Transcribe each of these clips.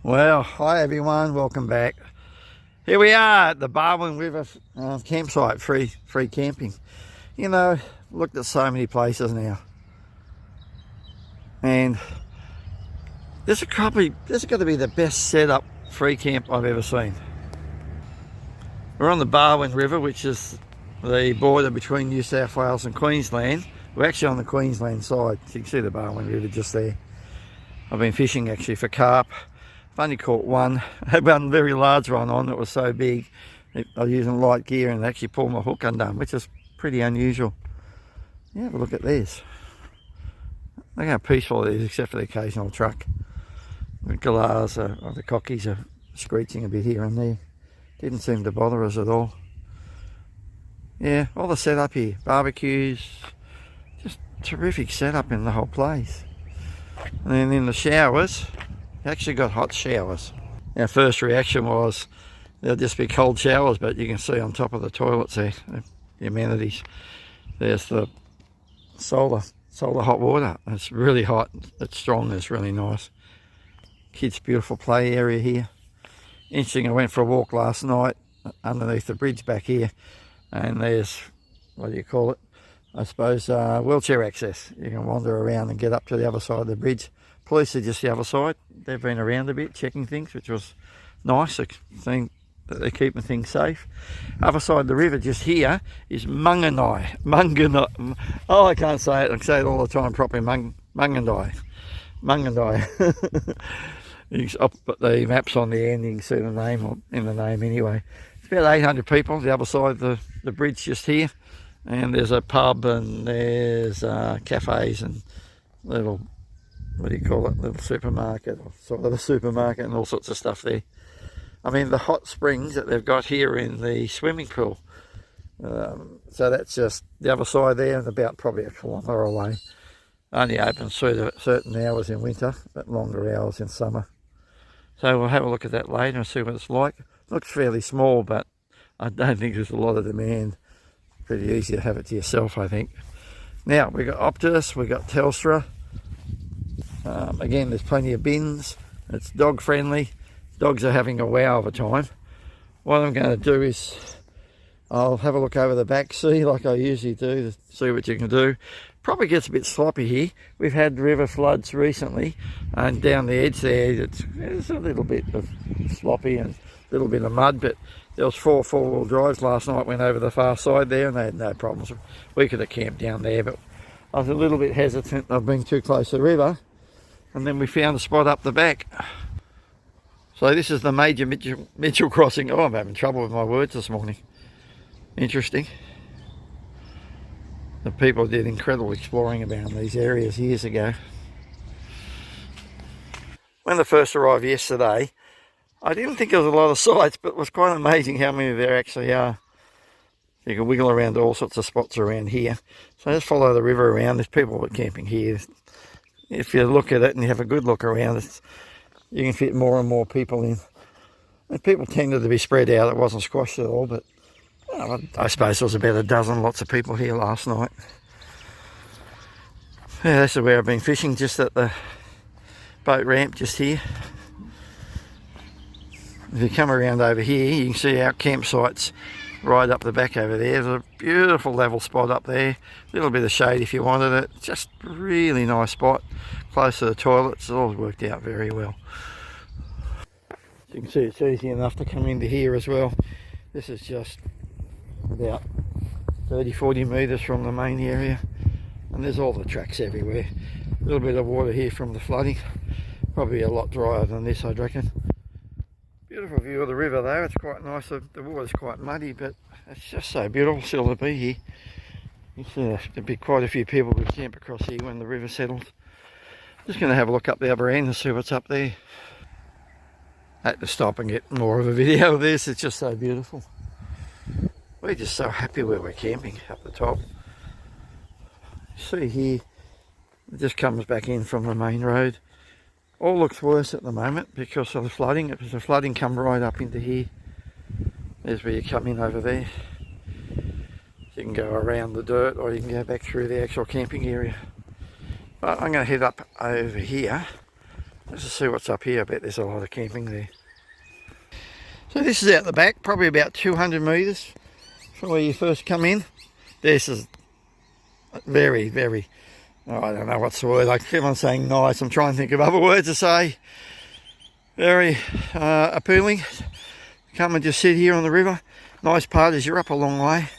Well, hi everyone, welcome back. Here we are at the Barwon River campsite, free camping. You know, looked at so many places now, and this is got to be the best setup free camp I've ever seen. We're on the Barwon River, which is the border between New South Wales and Queensland. We're actually on the Queensland side. You can see the Barwon River just there. I've been fishing actually for carp. I've only caught one. I had one very large one on that was so big. I was using light gear and actually pulled my hook undone, which is pretty unusual. Yeah, have a look at this. Look how peaceful it is, except for the occasional truck. The galahs or the cockies are screeching a bit here and there. Didn't seem to bother us at all. Yeah, all the setup here, barbecues, just terrific setup in the whole place. And then in the showers, actually got hot showers. Our first reaction was they'll just be cold showers, but you can see on top of the toilets there, the amenities. There's the solar hot water. It's really hot, it's strong, it's really nice. Kids' beautiful play area here. Interesting, I went for a walk last night underneath the bridge back here, and there's, what do you call it? I suppose wheelchair access. You can wander around and get up to the other side of the bridge. Police are just the other side. They've been around a bit checking things, which was nice. Seeing that they're keeping things safe. Other side of the river just here is Mungindi. Oh, I can't say it. I can say it all the time properly. Mungindi. I'll put the maps on the end. You can see the name in the name anyway. It's about 800 people. The other side of the bridge just here. And there's a pub and there's cafes and little, what do you call it, little supermarket, or sort of a supermarket, and all sorts of stuff there. I mean, the hot springs that they've got here in the swimming pool. So that's just the other side there, and about probably a kilometre away. Only opens through certain hours in winter, but longer hours in summer. So we'll have a look at that later and see what it's like. Looks fairly small, but I don't think there's a lot of demand. Pretty easy to have it to yourself, I think. Now, we've got Optus, we've got Telstra. Again, there's plenty of bins. It's dog friendly. Dogs are having a wow of a time. What I'm going to do is I'll have a look over the back, see like I usually do, to see what you can do. Probably gets a bit sloppy here. We've had river floods recently, and down the edge there it's a little bit of sloppy and a little bit of mud, but there was four-wheel drives last night, went over the far side there, and they had no problems. We could have camped down there, but I was a little bit hesitant of being too close to the river, and then we found a spot up the back. So this is the major Mitchell crossing. Oh, I'm having trouble with my words this morning. Interesting. The people did incredible exploring about these areas years ago. When I first arrived yesterday, I didn't think there was a lot of sites, but it was quite amazing how many there actually are. You can wiggle around all sorts of spots around here. So just follow the river around. There's people that are camping here. If you look at it and you have a good look around it, you can fit more and more people in. And people tended to be spread out. It wasn't squashed at all, but I suppose there was about a dozen lots of people here last night. Yeah, this is where I've been fishing, just at the boat ramp just here. If you come around over here, you can see our campsites right up the back over there. There's a beautiful level spot up there. A little bit of shade if you wanted it. Just really nice spot. Close to the toilets. It all worked out very well. You can see it's easy enough to come into here as well. This is just about 30-40 metres from the main area. And there's all the tracks everywhere. A little bit of water here from the flooding. Probably a lot drier than this, I'd reckon. Beautiful view of the river though. It's quite nice. The water's quite muddy, but it's just so beautiful still to be here. You see there'll be quite a few people who camp across here when the river settles. Just going to have a look up the other end and see what's up there. I had to stop and get more of a video of this. It's just so beautiful. We're just so happy where we're camping up the top. See here, it just comes back in from the main road. All looks worse at the moment because of the flooding. It was the flooding come right up into here. There's where you come in over there. You can go around the dirt or you can go back through the actual camping area. But I'm going to head up over here Let's just see what's up here. I bet there's a lot of camping there. So this is out the back, probably about 200 metres from where you first come in. This is very, very, oh, I don't know what's the word. I keep on saying nice. I'm trying to think of other words to say. Very appealing. Come and just sit here on the river. Nice part is you're up a long way.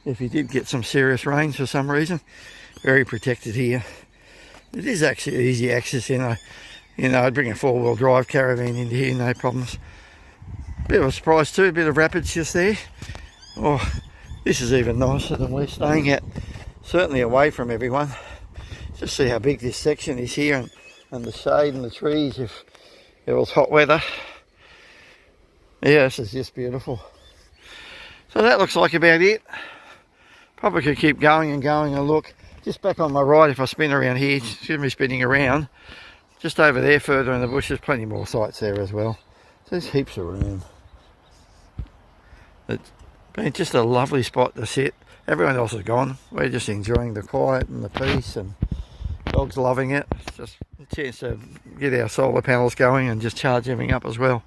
If you did get some serious rains for some reason, very protected here. It is actually easy access, you know. I'd bring a 4-wheel drive caravan into here, no problems. Bit of a surprise too, a bit of rapids just there. Oh, this is even nicer than we're staying at. Certainly away from everyone. Just see how big this section is here, and the shade and the trees if it was hot weather. Yeah, this is just beautiful. So that looks like about it. Probably could keep going and going and look. Just back on my right, if I spin around here, it's going to be spinning around. Just over there further in the bush, there's plenty more sites there as well. So there's heaps of room. It's been just a lovely spot to sit. Everyone else is gone. We're just enjoying the quiet and the peace, and dogs loving it. It's just a chance to get our solar panels going and just charge everything up as well.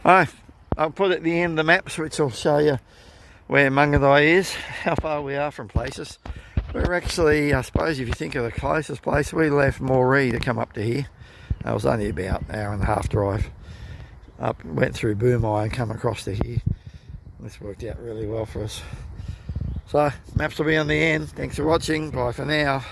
I'll put at the end the maps, which will show you where Mungindi is, how far we are from places. We're actually, I suppose if you think of the closest place, we left Moree to come up to here. It was only about an hour and a half drive. Up, went through Barwon and come across to here. This worked out really well for us. So, maps will be on the end. Thanks for watching. Bye for now.